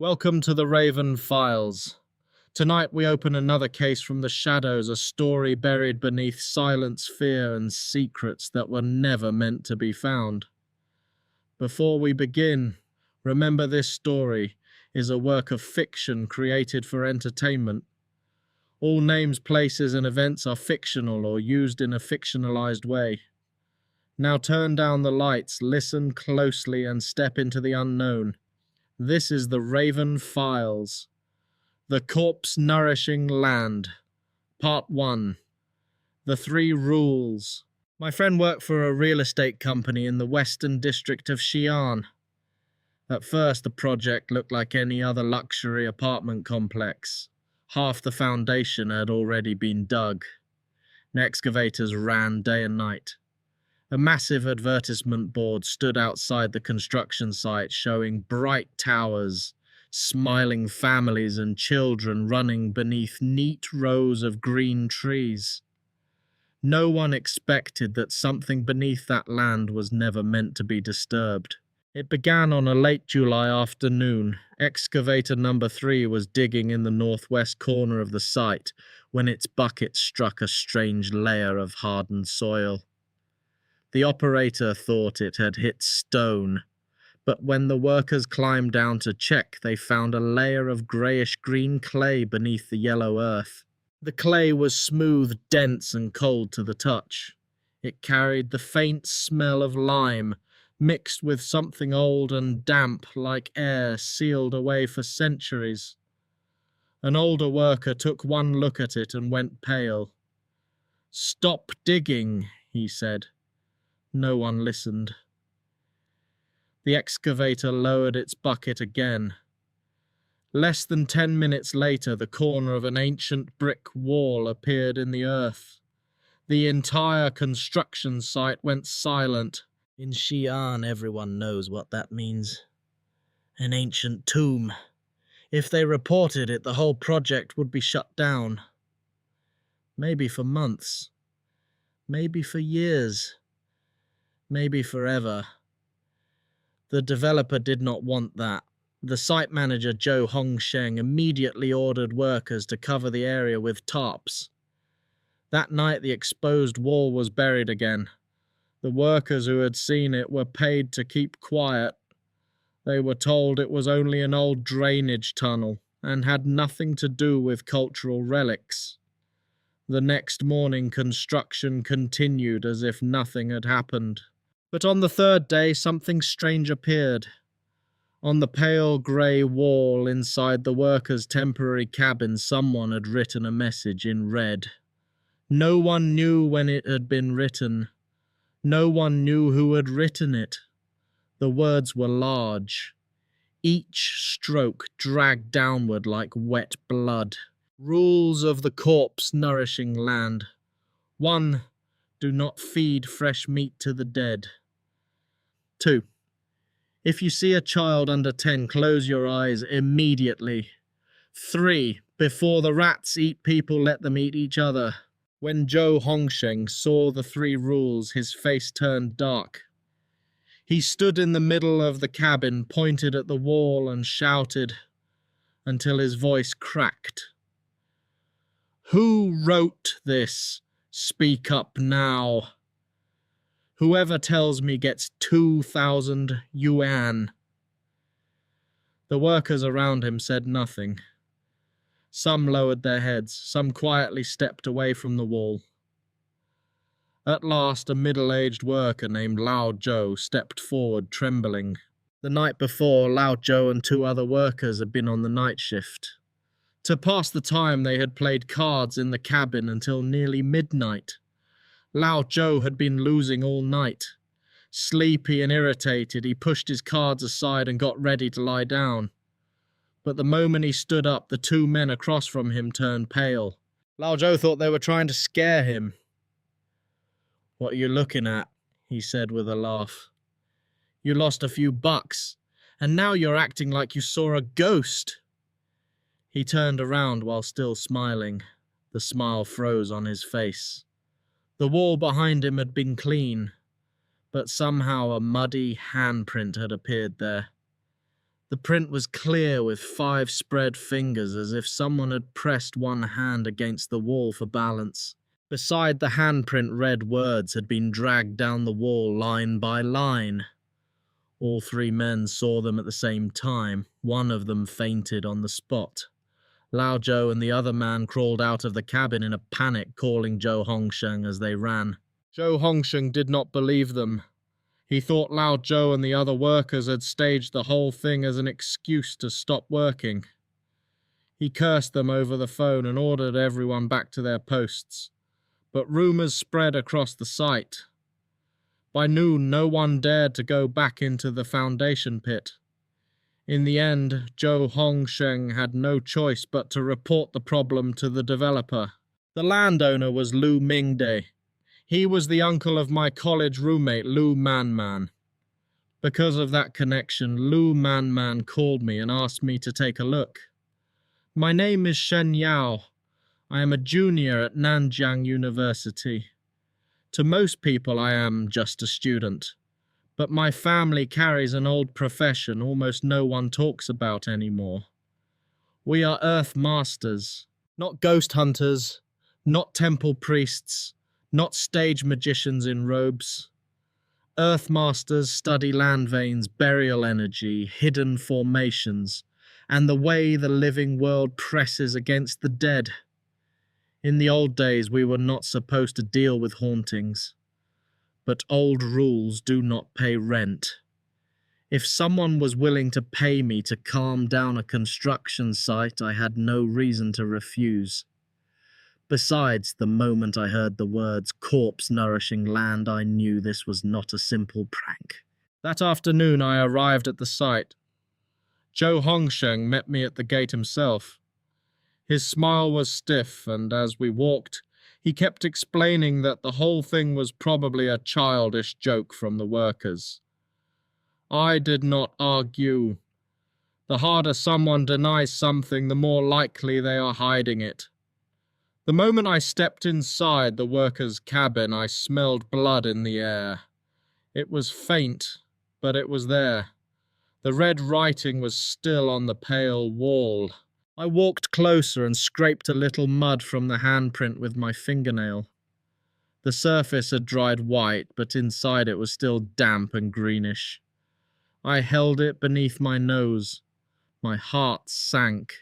Welcome to the Raven Files. Tonight we open another case from the shadows, a story buried beneath silence, fear, and secrets that were never meant to be found. Before we begin, remember this story is a work of fiction created for entertainment. All names, places, and events are fictional or used in a fictionalized way. Now turn down the lights, listen closely, and step into the unknown. This is the Raven Files. The Corpse-Nourishing Land. Part 1. The 3 Rules. My friend worked for a real estate company in the western district of Xi'an. At first, the project looked like any other luxury apartment complex. Half the foundation had already been dug. Excavators ran day and night. A massive advertisement board stood outside the construction site showing bright towers, smiling families and children running beneath neat rows of green trees. No one expected that something beneath that land was never meant to be disturbed. It began on a late July afternoon. Excavator number 3 was digging in the northwest corner of the site when its bucket struck a strange layer of hardened soil. The operator thought it had hit stone, but when the workers climbed down to check, they found a layer of greyish-green clay beneath the yellow earth. The clay was smooth, dense, and cold to the touch. It carried the faint smell of lime, mixed with something old and damp like air sealed away for centuries. An older worker took one look at it and went pale. "Stop digging," he said. No one listened. The excavator lowered its bucket again. Less than 10 minutes later, the corner of an ancient brick wall appeared in the earth. The entire construction site went silent. In Xi'an, everyone knows what that means. An ancient tomb. If they reported it, the whole project would be shut down. Maybe for months. Maybe for years. Maybe forever. The developer did not want that. The site manager, Joe Hongsheng, immediately ordered workers to cover the area with tarps. That night, the exposed wall was buried again. The workers who had seen it were paid to keep quiet. They were told it was only an old drainage tunnel and had nothing to do with cultural relics. The next morning, construction continued as if nothing had happened. But on the third day, something strange appeared. On the pale grey wall inside the workers' temporary cabin, someone had written a message in red. No one knew when it had been written. No one knew who had written it. The words were large. Each stroke dragged downward like wet blood. Rules of the corpse-nourishing land. 1. Do not feed fresh meat to the dead. 2. If you see a child under 10, close your eyes immediately. 3. Before the rats eat people, let them eat each other. When Joe Hongsheng saw the 3 rules, his face turned dark. He stood in the middle of the cabin, pointed at the wall, and shouted until his voice cracked. "Who wrote this? Speak up now. Whoever tells me gets 2,000 yuan. The workers around him said nothing. Some lowered their heads, some quietly stepped away from the wall. At last, a middle-aged worker named Lao Zhou stepped forward, trembling. The night before, Lao Zhou and 2 other workers had been on the night shift. To pass the time, they had played cards in the cabin until nearly midnight. Lao Zhou had been losing all night. Sleepy and irritated, he pushed his cards aside and got ready to lie down. But the moment he stood up, the 2 men across from him turned pale. Lao Zhou thought they were trying to scare him. "What are you looking at?" he said with a laugh. "You lost a few bucks, and now you're acting like you saw a ghost." He turned around while still smiling. The smile froze on his face. The wall behind him had been clean, but somehow a muddy handprint had appeared there. The print was clear with 5 spread fingers, as if someone had pressed one hand against the wall for balance. Beside the handprint, red words had been dragged down the wall line by line. All 3 men saw them at the same time. One of them fainted on the spot. Lao Zhou and the other man crawled out of the cabin in a panic, calling Zhou Hongsheng as they ran. Zhou Hongsheng did not believe them. He thought Lao Zhou and the other workers had staged the whole thing as an excuse to stop working. He cursed them over the phone and ordered everyone back to their posts. But rumors spread across the site. By noon, no one dared to go back into the foundation pit. In the end, Zhou Hongsheng had no choice but to report the problem to the developer. The landowner was Lu Mingde. He was the uncle of my college roommate, Lu Manman. Because of that connection, Lu Manman called me and asked me to take a look. My name is Shen Yao. I am a junior at Nanjiang University. To most people, I am just a student. But my family carries an old profession almost no one talks about anymore. We are Earth Masters, not ghost hunters, not temple priests, not stage magicians in robes. Earth Masters study land veins, burial energy, hidden formations, and the way the living world presses against the dead. In the old days, we were not supposed to deal with hauntings. But old rules do not pay rent. If someone was willing to pay me to calm down a construction site, I had no reason to refuse. Besides, the moment I heard the words corpse-nourishing land, I knew this was not a simple prank. That afternoon, I arrived at the site. Zhou Hongsheng met me at the gate himself. His smile was stiff, and as we walked, he kept explaining that the whole thing was probably a childish joke from the workers. I did not argue. The harder someone denies something, the more likely they are hiding it. The moment I stepped inside the workers' cabin, I smelled blood in the air. It was faint, but it was there. The red writing was still on the pale wall. I walked closer and scraped a little mud from the handprint with my fingernail. The surface had dried white, but inside it was still damp and greenish. I held it beneath my nose. My heart sank.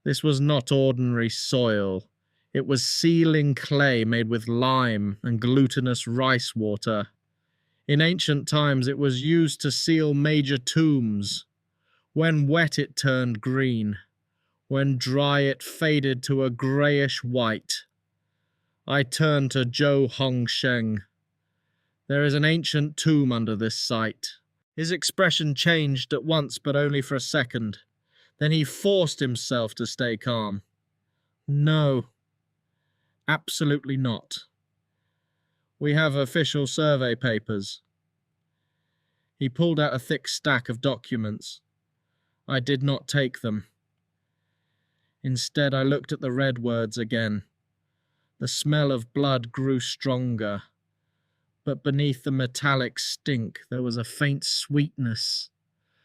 This was not ordinary soil. It was sealing clay made with lime and glutinous rice water. In ancient times, it was used to seal major tombs. When wet, it turned green. When dry, it faded to a greyish white. I turned to Zhou Hongsheng. There is an ancient tomb under this site. His expression changed at once, but only for a second. Then he forced himself to stay calm. No, absolutely not. We have official survey papers. He pulled out a thick stack of documents. I did not take them. Instead, I looked at the red words again. The smell of blood grew stronger, but beneath the metallic stink there was a faint sweetness.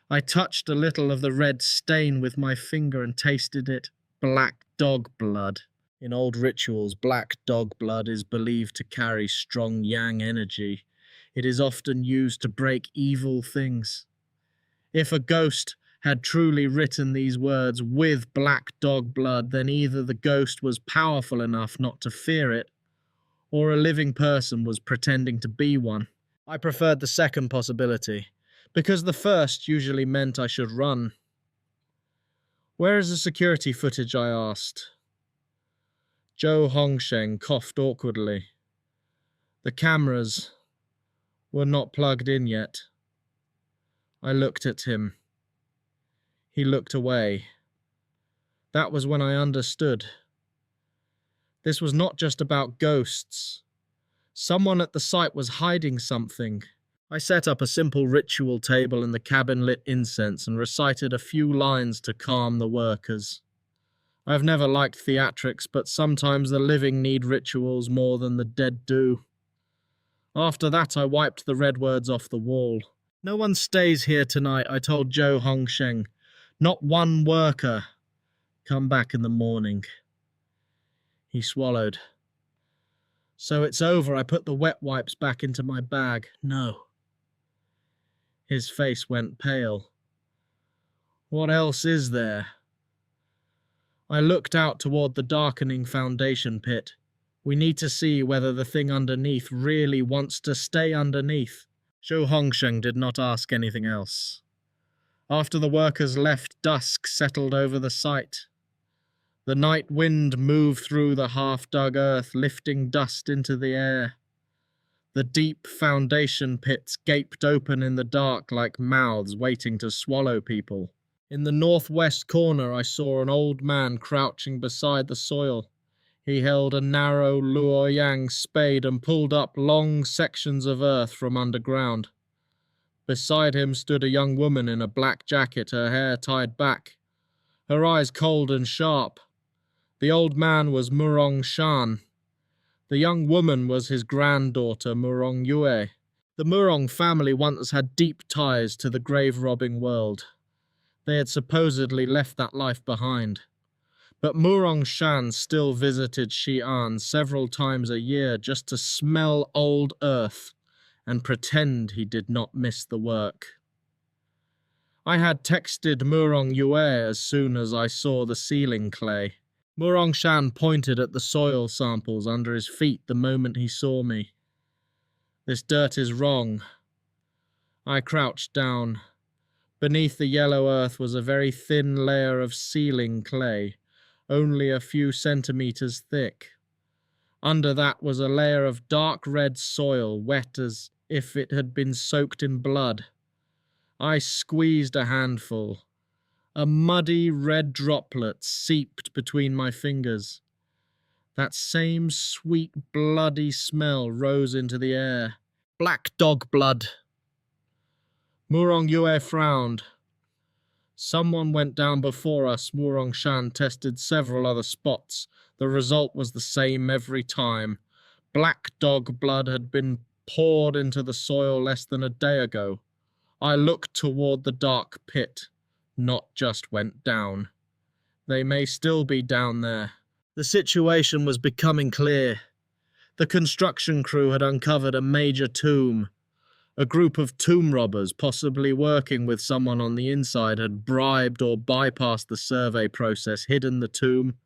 I touched a little of the red stain with my finger and tasted it. Black dog blood. In old rituals, black dog blood is believed to carry strong yang energy. It is often used to break evil things. If a ghost had truly written these words with black dog blood, then either the ghost was powerful enough not to fear it, or a living person was pretending to be one. I preferred the second possibility, because the first usually meant I should run. Where is the security footage? I asked. Zhou Hongsheng coughed awkwardly. The cameras were not plugged in yet. I looked at him. He looked away. That was when I understood. This was not just about ghosts. Someone at the site was hiding something. I set up a simple ritual table in the cabin, lit incense, and recited a few lines to calm the workers. I've never liked theatrics, but sometimes the living need rituals more than the dead do. After that, I wiped the red words off the wall. No one stays here tonight, I told Zhou Hongsheng. Not one worker. Come back in the morning. He swallowed. So it's over. I put the wet wipes back into my bag. No. His face went pale. What else is there? I looked out toward the darkening foundation pit. We need to see whether the thing underneath really wants to stay underneath. Zhou Hongsheng did not ask anything else. After the workers left, dusk settled over the site. The night wind moved through the half-dug earth, lifting dust into the air. The deep foundation pits gaped open in the dark like mouths waiting to swallow people. In the northwest corner, I saw an old man crouching beside the soil. He held a narrow Luoyang spade and pulled up long sections of earth from underground. Beside him stood a young woman in a black jacket, her hair tied back, her eyes cold and sharp. The old man was Murong Shan. The young woman was his granddaughter, Murong Yue. The Murong family once had deep ties to the grave-robbing world. They had supposedly left that life behind. But Murong Shan still visited Xi'an several times a year just to smell old earth and pretend he did not miss the work. I had texted Murong Yue as soon as I saw the ceiling clay. Murong Shan pointed at the soil samples under his feet the moment he saw me. This dirt is wrong. I crouched down. Beneath the yellow earth was a very thin layer of ceiling clay, only a few centimeters thick. Under that was a layer of dark red soil, wet as if it had been soaked in blood. I squeezed a handful. A muddy red droplet seeped between my fingers. That same sweet, bloody smell rose into the air. Black dog blood. Murong Yue frowned. Someone went down before us. Murong Shan tested several other spots. The result was the same every time. Black dog blood had been poured into the soil less than a day ago. I looked toward the dark pit. Not just went down. They may still be down there. The situation was becoming clear. The construction crew had uncovered a major tomb. A group of tomb robbers, possibly working with someone on the inside, had bribed or bypassed the survey process, hidden the tomb,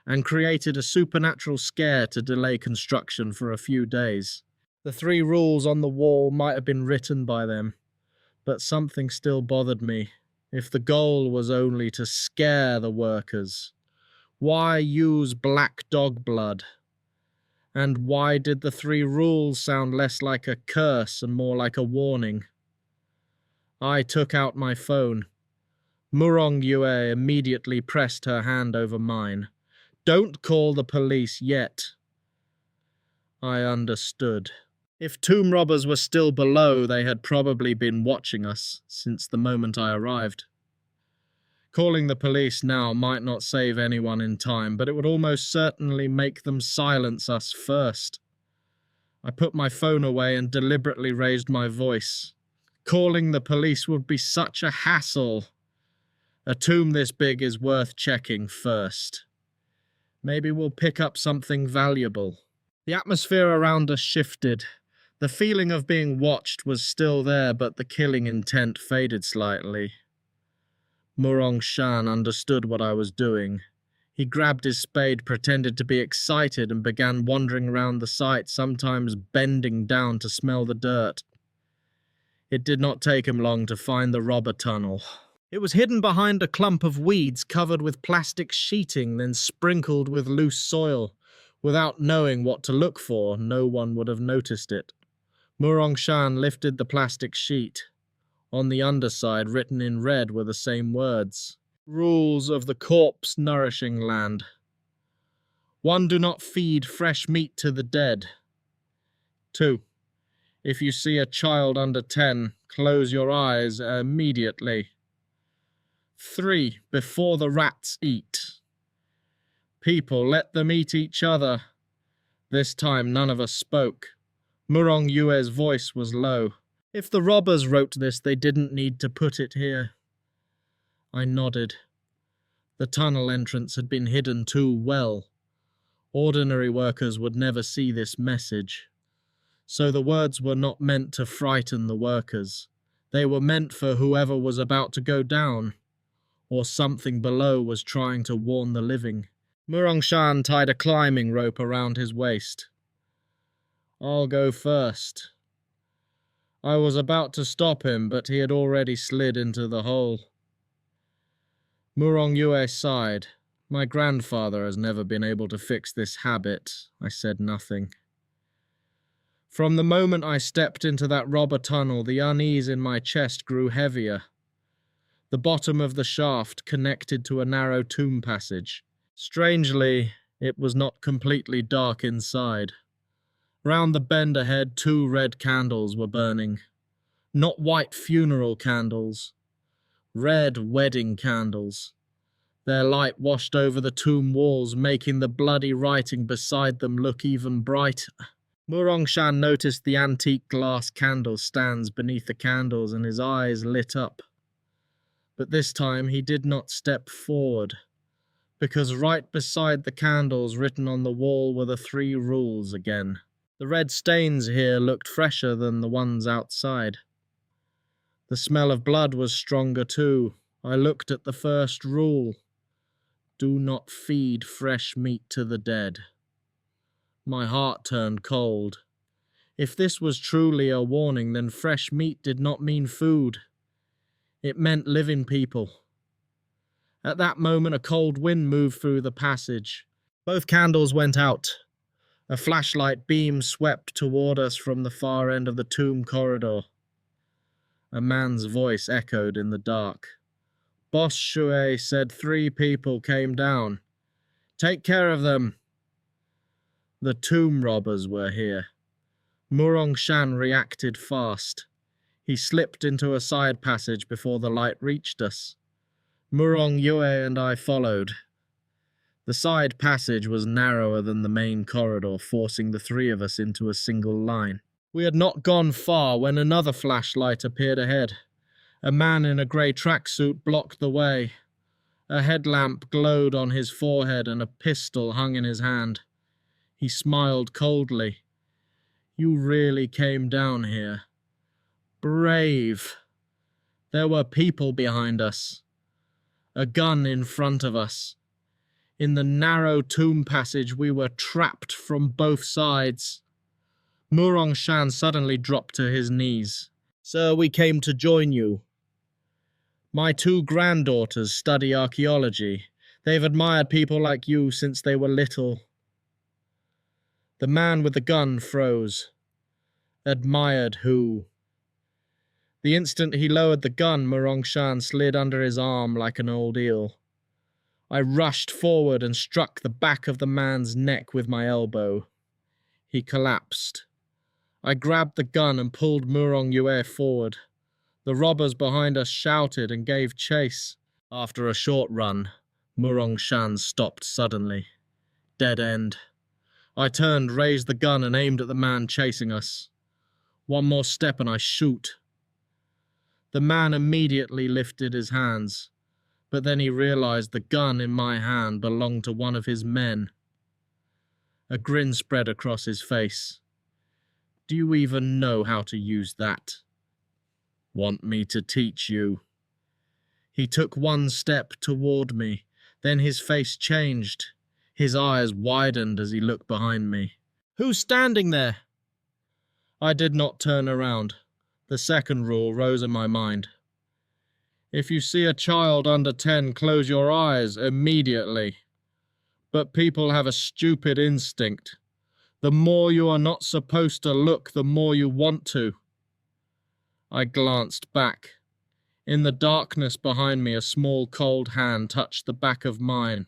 and created a supernatural scare to delay construction for a few days. The 3 rules on the wall might have been written by them, but something still bothered me. If the goal was only to scare the workers, why use black dog blood? And why did the 3 rules sound less like a curse and more like a warning? I took out my phone. Murong Yue immediately pressed her hand over mine. Don't call the police yet. I understood. If tomb robbers were still below, they had probably been watching us since the moment I arrived. Calling the police now might not save anyone in time, but it would almost certainly make them silence us first. I put my phone away and deliberately raised my voice. Calling the police would be such a hassle. A tomb this big is worth checking first. Maybe we'll pick up something valuable. The atmosphere around us shifted. The feeling of being watched was still there, but the killing intent faded slightly. Murong Shan understood what I was doing. He grabbed his spade, pretended to be excited, and began wandering around the site, sometimes bending down to smell the dirt. It did not take him long to find the robber tunnel. It was hidden behind a clump of weeds covered with plastic sheeting, then sprinkled with loose soil. Without knowing what to look for, no one would have noticed it. Murong Shan lifted the plastic sheet. On the underside, written in red, were the same words. Rules of the Corpse-Nourishing land. 1. Do not feed fresh meat to the dead. 2. If you see a child under 10, close your eyes immediately. 3. Before the rats eat. People, let them eat each other. This time none of us spoke. Murong Yue's voice was low. If the robbers wrote this, they didn't need to put it here. I nodded. The tunnel entrance had been hidden too well. Ordinary workers would never see this message. So the words were not meant to frighten the workers. They were meant for whoever was about to go down, or something below was trying to warn the living. Murong Shan tied a climbing rope around his waist. I'll go first. I was about to stop him, but he had already slid into the hole. Murong Yue sighed. My grandfather has never been able to fix this habit. I said nothing. From the moment I stepped into that robber tunnel, the unease in my chest grew heavier. The bottom of the shaft connected to a narrow tomb passage. Strangely, it was not completely dark inside. Round the bend ahead, 2 red candles were burning. Not white funeral candles. Red wedding candles. Their light washed over the tomb walls, making the bloody writing beside them look even brighter. Murong Shan noticed the antique glass candle stands beneath the candles, and his eyes lit up. But this time he did not step forward, because right beside the candles written on the wall were the 3 rules again. The red stains here looked fresher than the ones outside. The smell of blood was stronger too. I looked at the first rule. Do not feed fresh meat to the dead. My heart turned cold. If this was truly a warning, then fresh meat did not mean food. It meant living people. At that moment, a cold wind moved through the passage. Both candles went out. A flashlight beam swept toward us from the far end of the tomb corridor. A man's voice echoed in the dark. Boss Shui said 3 people came down. Take care of them. The tomb robbers were here. Murong Shan reacted fast. He slipped into a side passage before the light reached us. Murong Yue and I followed. The side passage was narrower than the main corridor, forcing the 3 of us into a single line. We had not gone far when another flashlight appeared ahead. A man in a grey tracksuit blocked the way. A headlamp glowed on his forehead and a pistol hung in his hand. He smiled coldly. You really came down here. Brave. There were people behind us. A gun in front of us. In the narrow tomb passage, we were trapped from both sides. Murong Shan suddenly dropped to his knees. Sir, we came to join you. My 2 granddaughters study archaeology. They've admired people like you since they were little. The man with the gun froze. Admired who? The instant he lowered the gun, Murong Shan slid under his arm like an old eel. I rushed forward and struck the back of the man's neck with my elbow. He collapsed. I grabbed the gun and pulled Murong Yue forward. The robbers behind us shouted and gave chase. After a short run, Murong Shan stopped suddenly. Dead end. I turned, raised the gun and aimed at the man chasing us. One more step and I shoot. The man immediately lifted his hands, but then he realized the gun in my hand belonged to one of his men. A grin spread across his face. Do you even know how to use that? Want me to teach you? He took 1 step toward me, then his face changed. His eyes widened as he looked behind me. Who's standing there? I did not turn around. The second rule rose in my mind. If you see a child under 10, close your eyes immediately. But people have a stupid instinct. The more you are not supposed to look, the more you want to. I glanced back. In the darkness behind me, a small cold hand touched the back of mine.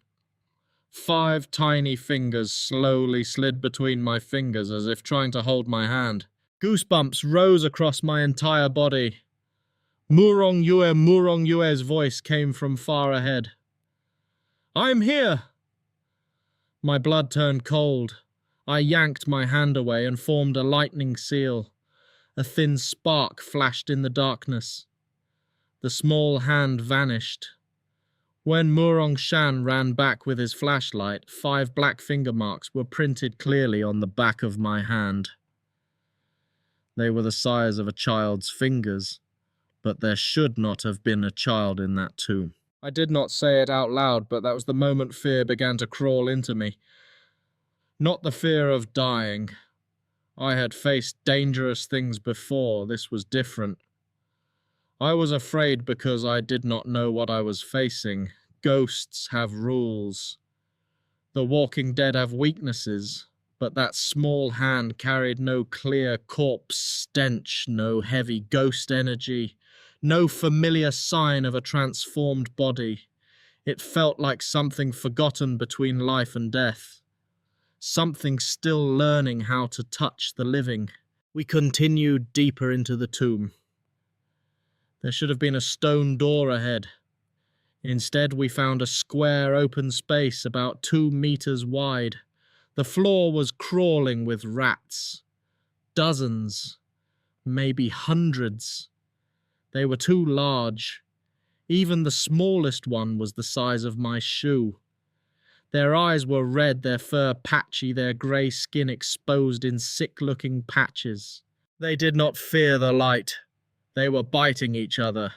5 tiny fingers slowly slid between my fingers as if trying to hold my hand. Goosebumps rose across my entire body. Murong Yue's voice came from far ahead. I'm here! My blood turned cold. I yanked my hand away and formed a lightning seal. A thin spark flashed in the darkness. The small hand vanished. When Murong Shan ran back with his flashlight, 5 black finger marks were printed clearly on the back of my hand. They were the size of a child's fingers, but there should not have been a child in that tomb. I did not say it out loud, but that was the moment fear began to crawl into me. Not the fear of dying. I had faced dangerous things before. This was different. I was afraid because I did not know what I was facing. Ghosts have rules. The Walking Dead have weaknesses, but that small hand carried no clear corpse stench, no heavy ghost energy, no familiar sign of a transformed body. It felt like something forgotten between life and death. Something still learning how to touch the living. We continued deeper into the tomb. There should have been a stone door ahead. Instead, we found a square open space about 2 meters wide. The floor was crawling with rats. Dozens, maybe hundreds. They were too large. Even the smallest one was the size of my shoe. Their eyes were red, their fur patchy, their grey skin exposed in sick-looking patches. They did not fear the light. They were biting each other.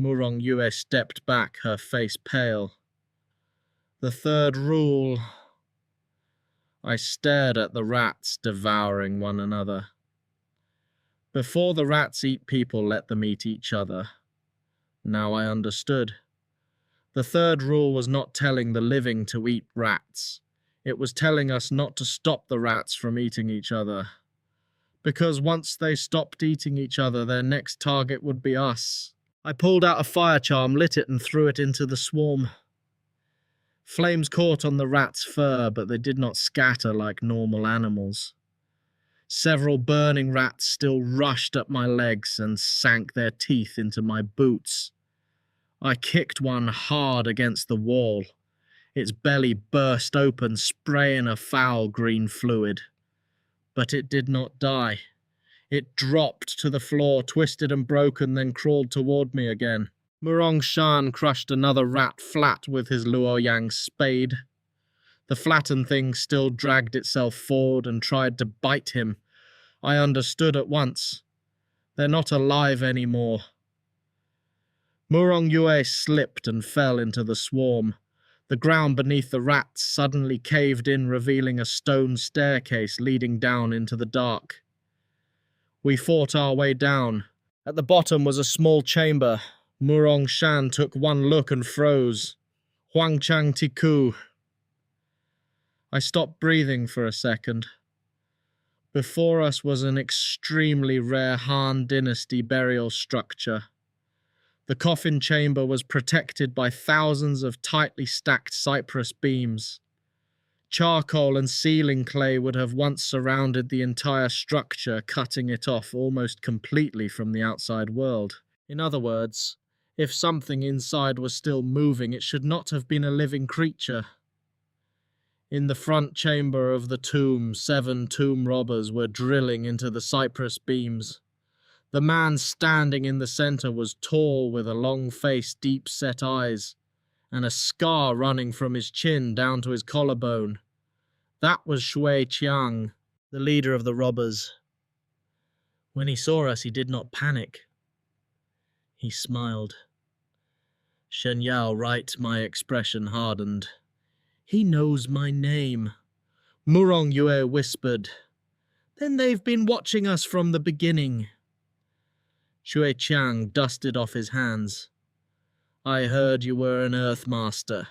Murong Yue stepped back, her face pale. The third rule. I stared at the rats devouring one another. Before the rats eat people, let them eat each other. Now I understood. The third rule was not telling the living to eat rats. It was telling us not to stop the rats from eating each other. Because once they stopped eating each other, their next target would be us. I pulled out a fire charm, lit it, and threw it into the swarm. Flames caught on the rat's fur, but they did not scatter like normal animals. Several burning rats still rushed up my legs and sank their teeth into my boots. I kicked one hard against the wall. Its belly burst open, spraying a foul green fluid. But it did not die. It dropped to the floor, twisted and broken, then crawled toward me again. Murong Shan crushed another rat flat with his Luoyang spade. The flattened thing still dragged itself forward and tried to bite him. I understood at once. They're not alive anymore. Murong Yue slipped and fell into the swarm. The ground beneath the rats suddenly caved in, revealing a stone staircase leading down into the dark. We fought our way down. At the bottom was a small chamber. Murong Shan took one look and froze. Huang Chang Tiku. I stopped breathing for a second. Before us was an extremely rare Han-dynasty burial structure. The coffin chamber was protected by thousands of tightly stacked cypress beams. Charcoal and ceiling clay would have once surrounded the entire structure, cutting it off almost completely from the outside world. In other words, if something inside was still moving, it should not have been a living creature. In the front chamber of the tomb, 7 tomb robbers were drilling into the cypress beams. The man standing in the center was tall, with a long face, deep-set eyes, and a scar running from his chin down to his collarbone. That was Shui Qiang, the leader of the robbers. When he saw us, he did not panic. He smiled. Shen Yao, right, my expression hardened. He knows my name. Murong Yue whispered. Then they've been watching us from the beginning. Shui Qiang dusted off his hands. I heard you were an Earthmaster.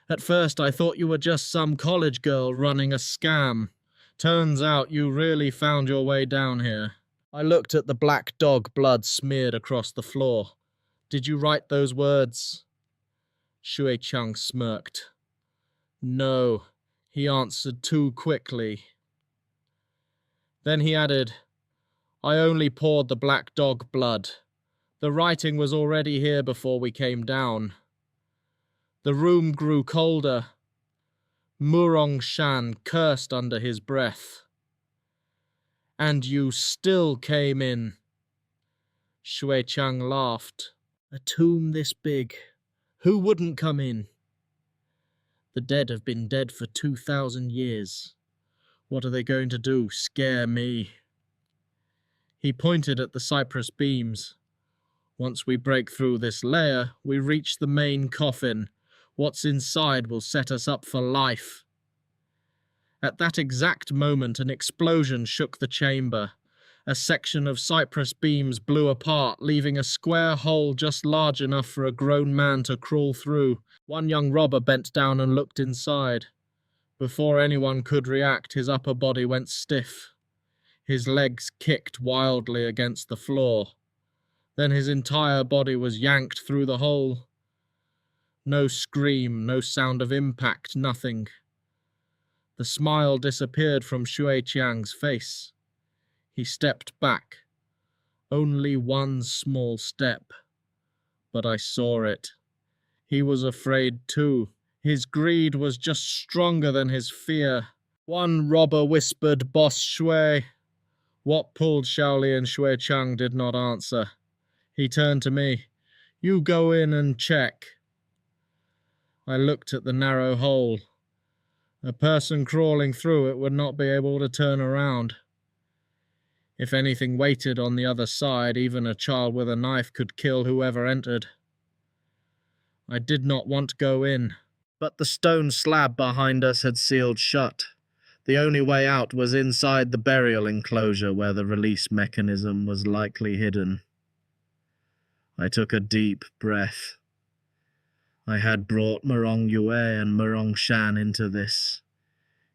At first I thought you were just some college girl running a scam. Turns out you really found your way down here. I looked at the black dog blood smeared across the floor. Did you write those words? Shui Qiang smirked. No, he answered too quickly. Then he added, I only poured the black dog blood. The writing was already here before we came down. The room grew colder. Murong Shan cursed under his breath. And you still came in. Shui Chang laughed. A tomb this big. Who wouldn't come in? The dead have been dead for 2,000 years. What are they going to do? Scare me? He pointed at the cypress beams. Once we break through this layer, we reach the main coffin. What's inside will set us up for life. At that exact moment, an explosion shook the chamber. A section of cypress beams blew apart, leaving a square hole just large enough for a grown man to crawl through. One young robber bent down and looked inside. Before anyone could react, his upper body went stiff. His legs kicked wildly against the floor. Then his entire body was yanked through the hole. No scream, no sound of impact, nothing. The smile disappeared from Shui Qiang's face. He stepped back. Only one small step. But I saw it. He was afraid too. His greed was just stronger than his fear. One robber whispered, "Boss Shui." What pulled Shaoli and Shui Chang did not answer. He turned to me. "You go in and check." I looked at the narrow hole. A person crawling through it would not be able to turn around. If anything waited on the other side, even a child with a knife could kill whoever entered. I did not want to go in, but the stone slab behind us had sealed shut. The only way out was inside the burial enclosure where the release mechanism was likely hidden. I took a deep breath. I had brought Merong Yue and Merong Shan into this.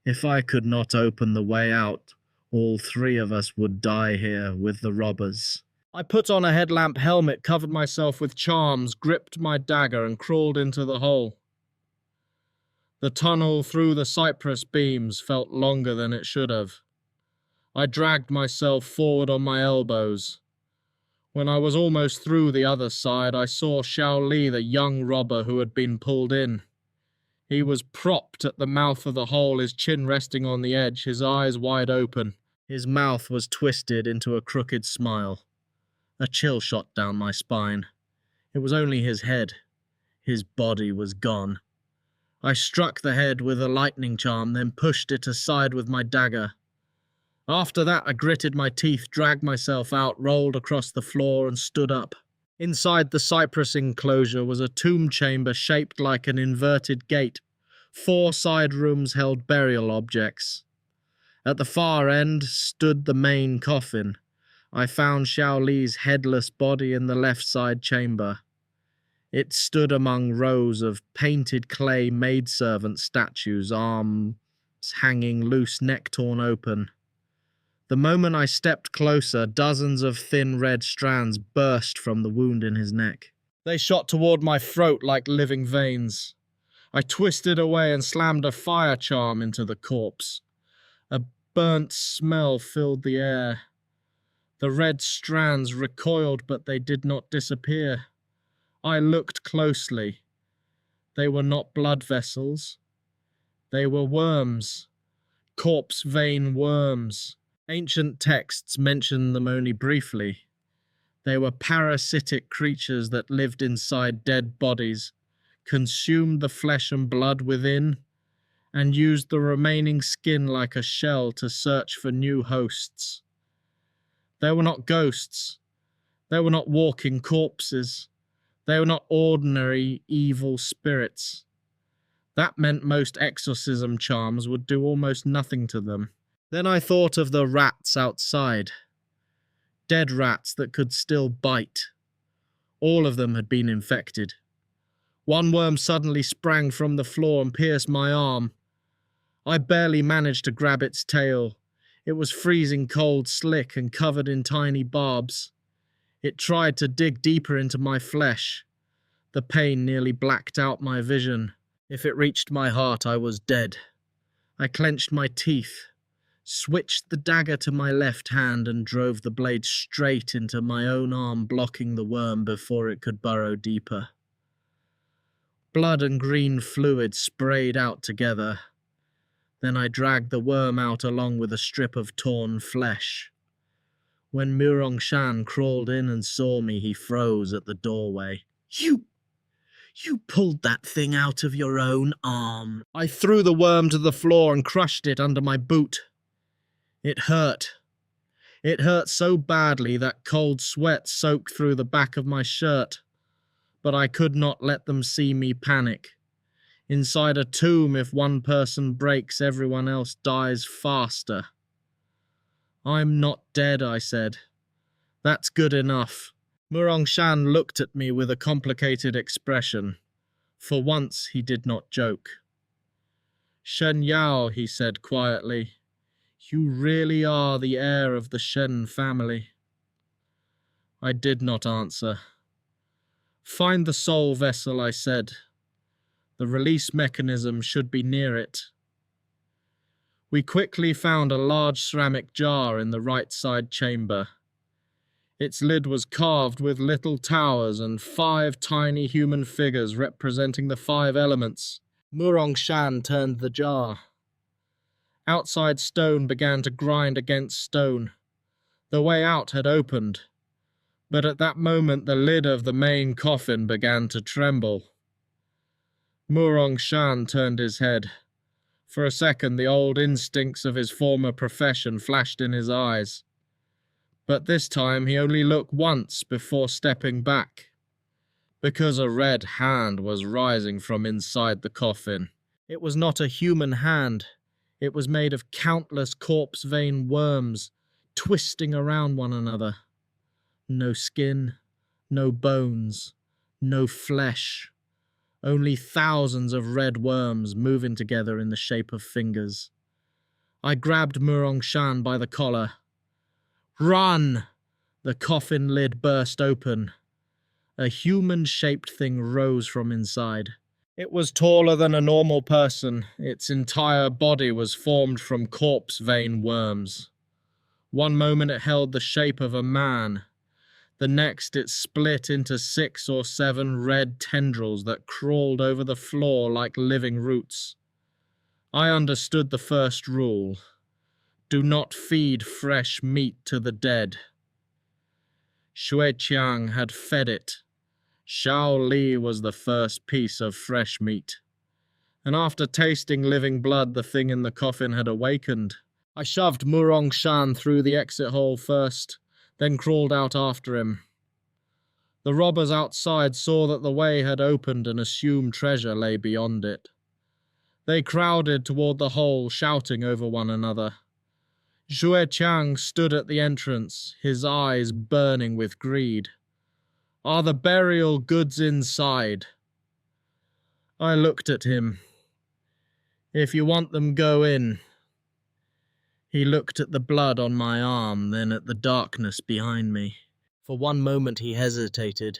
If I could not open the way out, all three of us would die here with the robbers. I put on a headlamp helmet, covered myself with charms, gripped my dagger, and crawled into the hole. The tunnel through the cypress beams felt longer than it should have. I dragged myself forward on my elbows. When I was almost through the other side, I saw Xiao Li, the young robber who had been pulled in. He was propped at the mouth of the hole, his chin resting on the edge, his eyes wide open. His mouth was twisted into a crooked smile. A chill shot down my spine. It was only his head. His body was gone. I struck the head with a lightning charm, then pushed it aside with my dagger. After that, I gritted my teeth, dragged myself out, rolled across the floor, and stood up. Inside the cypress enclosure was a tomb chamber shaped like an inverted gate. 4 side rooms held burial objects. At the far end stood the main coffin. I found Xiao Li's headless body in the left side chamber. It stood among rows of painted clay maidservant statues, arms hanging loose, neck torn open. The moment I stepped closer, dozens of thin red strands burst from the wound in his neck. They shot toward my throat like living veins. I twisted away and slammed a fire charm into the corpse. A burnt smell filled the air. The red strands recoiled, but they did not disappear. I looked closely. They were not blood vessels. They were worms. Corpse vein worms. Ancient texts mention them only briefly. They were parasitic creatures that lived inside dead bodies, consumed the flesh and blood within, and used the remaining skin like a shell to search for new hosts. They were not ghosts. They were not walking corpses. They were not ordinary evil spirits. That meant most exorcism charms would do almost nothing to them. Then I thought of the rats outside. Dead rats that could still bite. All of them had been infected. One worm suddenly sprang from the floor and pierced my arm. I barely managed to grab its tail. It was freezing cold, slick, and covered in tiny barbs. It tried to dig deeper into my flesh. The pain nearly blacked out my vision. If it reached my heart, I was dead. I clenched my teeth, switched the dagger to my left hand, and drove the blade straight into my own arm, blocking the worm before it could burrow deeper. Blood and green fluid sprayed out together. Then I dragged the worm out along with a strip of torn flesh. When Murong Shan crawled in and saw me, he froze at the doorway. You pulled that thing out of your own arm. I threw the worm to the floor and crushed it under my boot. It hurt. It hurt so badly that cold sweat soaked through the back of my shirt. But I could not let them see me panic. Inside a tomb, if one person breaks, everyone else dies faster. I'm not dead, I said. That's good enough. Murong Shan looked at me with a complicated expression. For once, he did not joke. Shen Yao, he said quietly, you really are the heir of the Shen family. I did not answer. Find the soul vessel, I said. The release mechanism should be near it. We quickly found a large ceramic jar in the right side chamber. Its lid was carved with little towers and 5 tiny human figures representing the 5 elements. Murong Shan turned the jar. Outside stone began to grind against stone. The way out had opened, but at that moment the lid of the main coffin began to tremble. Murong Shan turned his head. For a second the old instincts of his former profession flashed in his eyes. But this time he only looked once before stepping back, because a red hand was rising from inside the coffin. It was not a human hand. It was made of countless corpse vein worms, twisting around one another. No skin, no bones, no flesh. Only thousands of red worms moving together in the shape of fingers. I grabbed Murong Shan by the collar. Run! The coffin lid burst open. A human-shaped thing rose from inside. It was taller than a normal person. Its entire body was formed from corpse vein worms. One moment it held the shape of a man. The next it split into 6 or 7 red tendrils that crawled over the floor like living roots. I understood the first rule. Do not feed fresh meat to the dead. Shui Qiang had fed it. Shao Li was the first piece of fresh meat. And after tasting living blood, the thing in the coffin had awakened. I shoved Murong Shan through the exit hole first, then crawled out after him. The robbers outside saw that the way had opened and assumed treasure lay beyond it. They crowded toward the hole, shouting over one another. Shui Qiang stood at the entrance, his eyes burning with greed. Are the burial goods inside? I looked at him. If you want them, go in. He looked at the blood on my arm, then at the darkness behind me. For one moment he hesitated.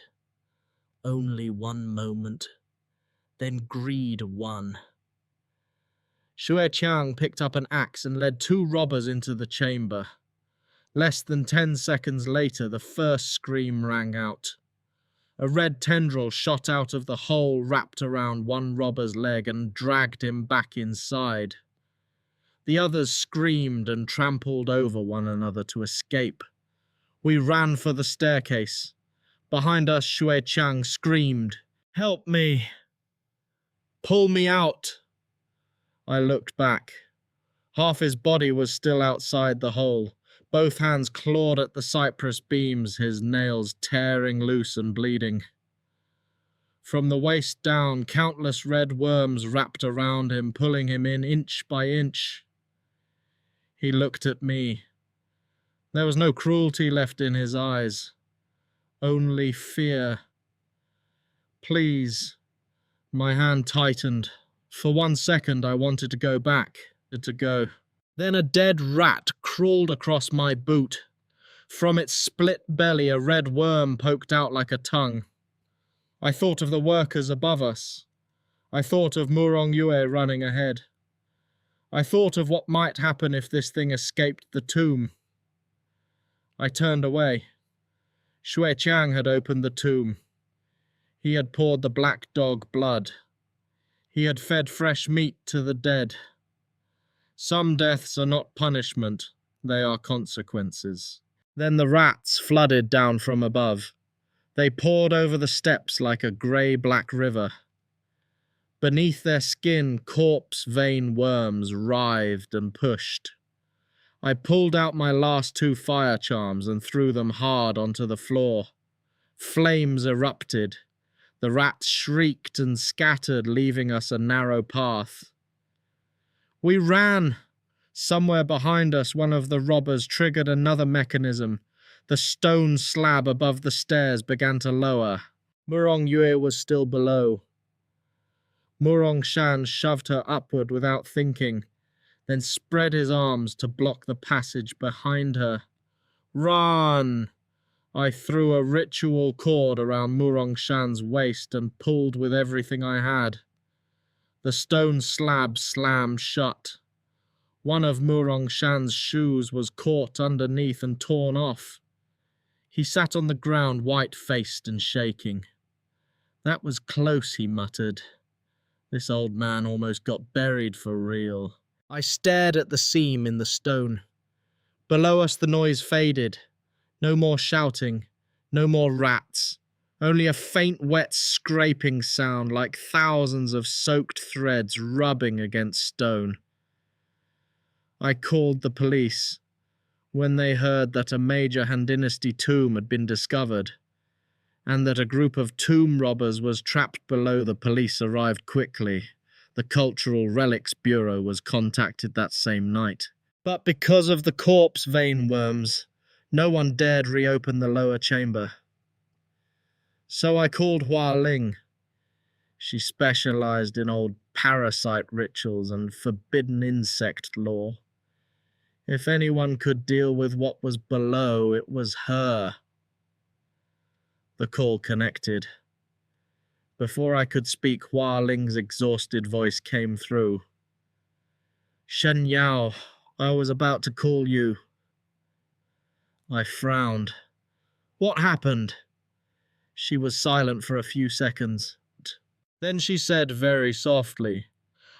Only one moment. Then greed won. Shui Qiang picked up an axe and led 2 robbers into the chamber. Less than 10 seconds later, the first scream rang out. A red tendril shot out of the hole wrapped around one robber's leg and dragged him back inside. The others screamed and trampled over one another to escape. We ran for the staircase. Behind us, Shui Qiang screamed, "Help me! Pull me out!" I looked back. Half his body was still outside the hole. Both hands clawed at the cypress beams, his nails tearing loose and bleeding. From the waist down, countless red worms wrapped around him, pulling him in inch by inch. He looked at me. There was no cruelty left in his eyes, only fear. Please. My hand tightened. For 1 second I wanted to go back, to go. Then a dead rat crawled across my boot. From its split belly a red worm poked out like a tongue. I thought of the workers above us. I thought of Murong Yue running ahead. I thought of what might happen if this thing escaped the tomb. I turned away. Shui Qiang had opened the tomb. He had poured the black dog blood. He had fed fresh meat to the dead. Some deaths are not punishment, they are consequences. Then the rats flooded down from above. They poured over the steps like a grey-black river. Beneath their skin, corpse vein worms writhed and pushed. I pulled out my last 2 fire charms and threw them hard onto the floor. Flames erupted. The rats shrieked and scattered, leaving us a narrow path. We ran. Somewhere behind us, one of the robbers triggered another mechanism. The stone slab above the stairs began to lower. Murong Yue was still below. Murong Shan shoved her upward without thinking, then spread his arms to block the passage behind her. Run! I threw a ritual cord around Murong Shan's waist and pulled with everything I had. The stone slab slammed shut. One of Murong Shan's shoes was caught underneath and torn off. He sat on the ground, white-faced and shaking. That was close, he muttered. This old man almost got buried for real. I stared at the seam in the stone. Below us the noise faded. No more shouting, no more rats. Only a faint wet scraping sound like thousands of soaked threads rubbing against stone. I called the police. When they heard that a major Han-dynasty tomb had been discovered, and that a group of tomb robbers was trapped below, the police arrived quickly. The Cultural Relics Bureau was contacted that same night. But because of the corpse vein worms, no one dared reopen the lower chamber. So I called Hua Ling. She specialized in old parasite rituals and forbidden insect lore. If anyone could deal with what was below, it was her. The call connected. Before I could speak, Hua Ling's exhausted voice came through. Shen Yao, I was about to call you. I frowned. What happened? She was silent for a few seconds. Then she said very softly,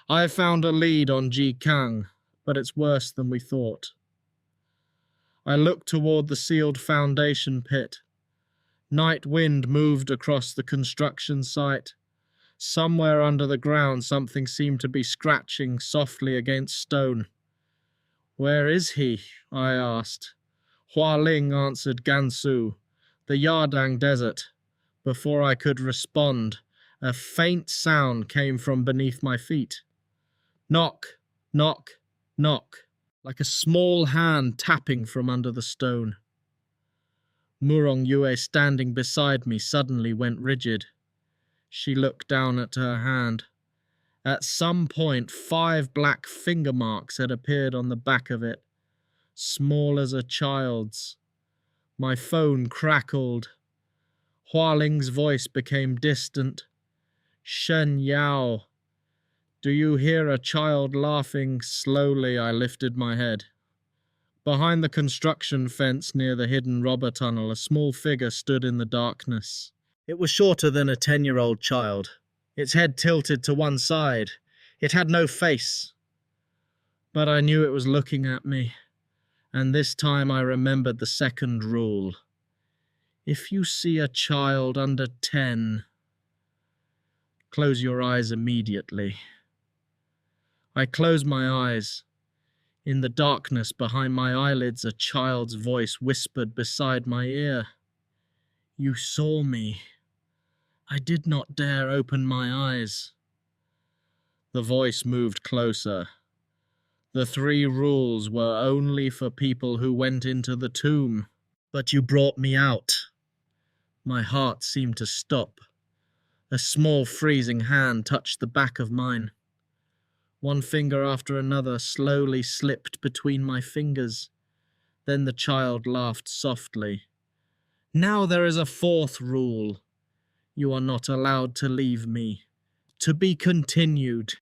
I found a lead on Ji Kang, but it's worse than we thought. I looked toward the sealed foundation pit. Night wind moved across the construction site. Somewhere under the ground something seemed to be scratching softly against stone. Where is he? I asked. Hua Ling answered Gansu, the Yardang Desert. Before I could respond, a faint sound came from beneath my feet. Knock, knock, knock, like a small hand tapping from under the stone. Murong Yue, standing beside me, suddenly went rigid. She looked down at her hand. At some point, 5 black finger marks had appeared on the back of it, small as a child's. My phone crackled. Hua Ling's voice became distant. Shen Yao. Do you hear a child laughing? Slowly I lifted my head. Behind the construction fence near the hidden robber tunnel, a small figure stood in the darkness. It was shorter than a 10-year-old child. Its head tilted to one side. It had no face. But I knew it was looking at me. And this time I remembered the second rule. If you see a child under 10, close your eyes immediately. I closed my eyes. In the darkness behind my eyelids, a child's voice whispered beside my ear. You saw me. I did not dare open my eyes. The voice moved closer. The 3 rules were only for people who went into the tomb. But you brought me out. My heart seemed to stop. A small freezing hand touched the back of mine. One finger after another slowly slipped between my fingers. Then the child laughed softly. Now there is a 4th rule. You are not allowed to leave me. To be continued.